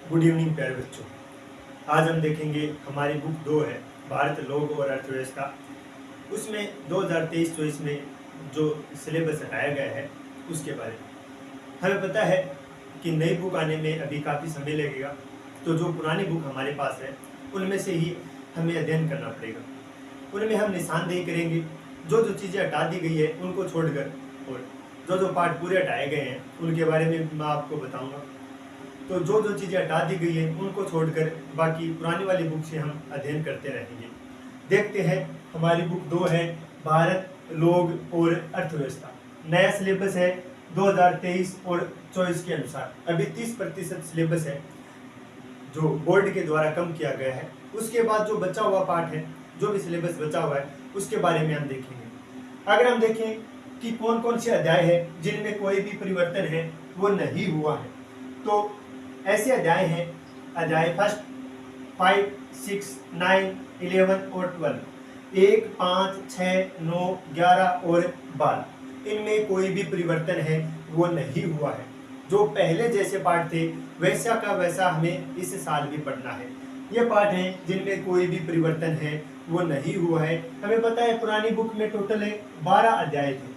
Good evening प्यारे बच्चों। आज हम देखेंगे हमारी बुक 2 है भारत लोक और अर्थव्यवस्था। उसमें 2023-24 में जो सिलेबस हटाया गया है उसके बारे में हमें पता है कि नई बुक आने में अभी काफ़ी समय लगेगा, तो जो पुरानी बुक हमारे पास है उनमें से ही हमें अध्ययन करना पड़ेगा। उनमें हम निशानदेही करेंगे, जो जो चीज़ें हटा दी गई है उनको छोड़कर, और जो जो पार्ट पूरे हटाए गए हैं उनके बारे में मैं आपको बताऊंगा। तो जो जो चीज़ें हटा दी गई है उनको छोड़कर बाकी पुरानी वाली बुक से हम अध्ययन करते रहेंगे। देखते हैं, हमारी बुक 2 है भारत लोक और अर्थव्यवस्था। नया सिलेबस है 2023 और 24 के अनुसार। अभी 30% सिलेबस है जो बोर्ड के द्वारा कम किया गया है। उसके बाद जो बचा हुआ पार्ट है, जो भी सिलेबस बचा हुआ है उसके बारे में हम देखेंगे। अगर हम देखें कि कौन कौन से अध्याय है जिनमें कोई भी परिवर्तन है वो नहीं हुआ है, तो ऐसे अध्याय हैं अध्याय फर्स्ट 5, 6, 9, 11 और 12। 1, 5, 6, 9, 11 और 12 इनमें कोई भी परिवर्तन है वो नहीं हुआ है। जो पहले जैसे पाठ थे वैसा का वैसा हमें इस साल भी पढ़ना है। ये पाठ हैं जिनमें कोई भी परिवर्तन है वो नहीं हुआ है। हमें पता है पुरानी बुक में टोटल है 12 अध्याय थे।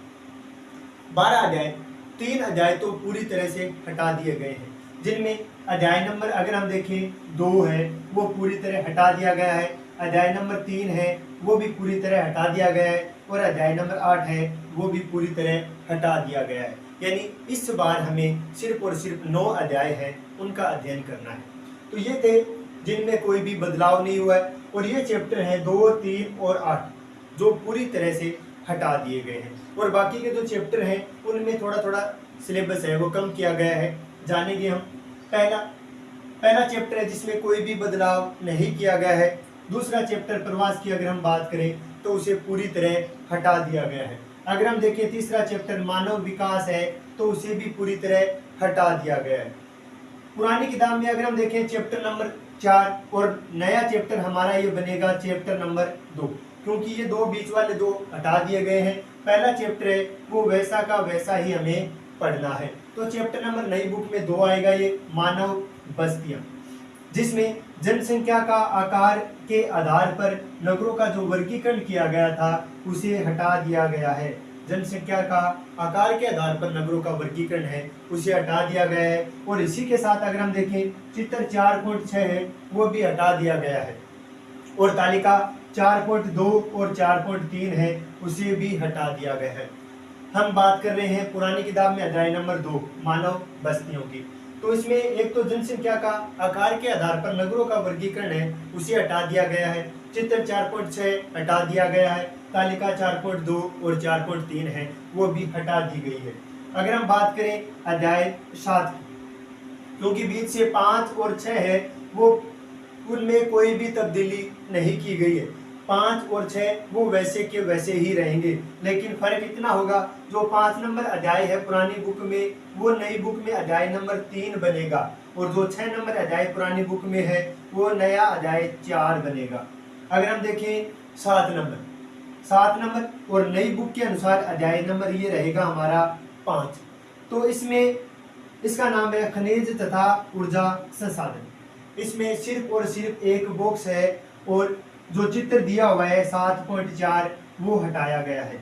12 अध्याय, 3 अध्याय तो पूरी तरह से हटा दिए गए हैं, जिनमें अध्याय नंबर अगर हम देखें 2 है वो पूरी तरह हटा दिया गया है। अध्याय नंबर 3 है वो भी पूरी तरह हटा दिया गया है, और अध्याय नंबर 8 है वो भी पूरी तरह हटा दिया गया है। यानी इस बार हमें सिर्फ और सिर्फ 9 अध्याय हैं उनका अध्ययन करना है। तो ये थे जिनमें कोई भी बदलाव नहीं हुआ है, और ये चैप्टर हैं 2, 3 और 8 जो पूरी तरह से हटा दिए गए हैं। और बाकी के जो चैप्टर हैं उनमें थोड़ा थोड़ा सिलेबस है वो कम किया गया है। जानेंगे हम। पहला चैप्टर है जिसमें कोई भी बदलाव नहीं किया गया है। दूसरा चैप्टर प्रवास की अगर हम बात करें तो उसे पूरी तरह हटा दिया गया है। अगर हम देखें तीसरा चैप्टर मानव विकास है तो उसे भी पूरी तरह हटा दिया गया है। पुरानी किताब में अगर हम देखें चैप्टर नंबर 4, और नया चैप्टर हमारा ये बनेगा चैप्टर नंबर 2, क्योंकि ये 2 बीच वाले 2 हटा दिए गए हैं। पहला चैप्टर है वो वैसा का वैसा ही हमें पढ़ना है। तो चैप्टर नंबर नई बुक में 2 आएगा, ये मानव बस्तियां, जिसमें जनसंख्या का आकार के आधार पर नगरों का जो वर्गीकरण किया गया था उसे हटा दिया गया है। जनसंख्या का आकार के आधार पर नगरों का वर्गीकरण है उसे हटा दिया गया है। और इसी के साथ अगर हम देखें चित्र 4.6 है वो भी हटा दिया गया है, और तालिका 4.2 और 4.3 है उसे भी हटा दिया गया है। हम बात कर रहे हैं पुरानी किताब में अध्याय नंबर 2 मानव बस्तियों की। तो इसमें एक तो जनसंख्या का आकार के आधार पर नगरों का वर्गीकरण है उसे हटा दिया गया है। चित्र 4.6 हटा दिया गया है। तालिका 4.2 और 4.3 है वो भी हटा दी गई है। अगर हम बात करें अध्याय 7 की, क्योंकि बीच से 5 और 6 है वो उनमें कोई भी तब्दीली नहीं की गई है। 5 और 6 वो वैसे के वैसे ही रहेंगे, लेकिन फर्क इतना होगा जो 5 नंबर अध्याय है पुरानी बुक में वो नई बुक में अध्याय नंबर 3 बनेगा, और जो 6 नंबर अध्याय पुरानी बुक में है वो नया अध्याय 4 बनेगा। अगर हम देखें 7 नंबर और नई बुक के अनुसार अध्याय नंबर ये रहेगा हमारा 5। तो इसमें इसका नाम है खनिज तथा ऊर्जा संसाधन। इसमें सिर्फ और सिर्फ एक बॉक्स है, और जो चित्र दिया हुआ है 7.4 वो हटाया गया है।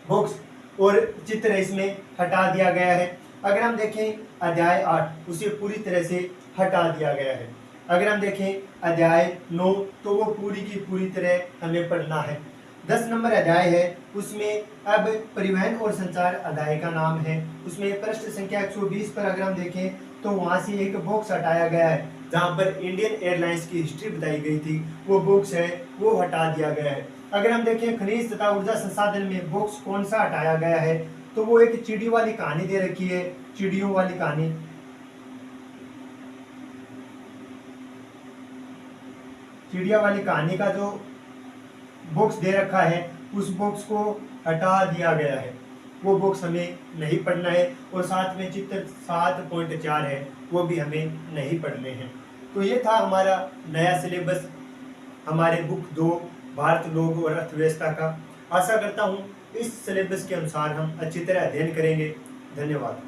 बॉक्स और चित्र इसमें हटा दिया गया है। अगर हम देखें अध्याय 8 उसे पूरी तरह से हटा दिया गया है। अगर हम देखें अध्याय 9 तो वो पूरी की पूरी तरह हमें पढ़ना है। 10 नंबर अध्याय है उसमें अब परिवहन और संचार अध्याय का नाम है। उसमें पृष्ठ संख्या 120 पर अगर हम देखें तो वहां से एक बॉक्स हटाया गया है जहां पर इंडियन एयरलाइंस की हिस्ट्री बताई गई थी, वो बॉक्स है वो हटा दिया गया है। अगर हम देखें खनिज तथा ऊर्जा संसाधन में बॉक्स कौन सा हटाया गया है, तो वो एक चिड़ियों वाली कहानी दे रखी है। चिड़ियों वाली कहानी, चिड़िया वाली कहानी का जो बॉक्स दे रखा है उस बॉक्स को हटा दिया गया है। वो बॉक्स हमें नहीं पढ़ना है। और साथ में चित्र 7.4 है वो भी हमें नहीं पढ़ने हैं। तो ये था हमारा नया सिलेबस हमारे बुक 2 भारत लोक और अर्थव्यवस्था का। आशा करता हूँ इस सिलेबस के अनुसार हम अच्छी तरह अध्ययन करेंगे। धन्यवाद।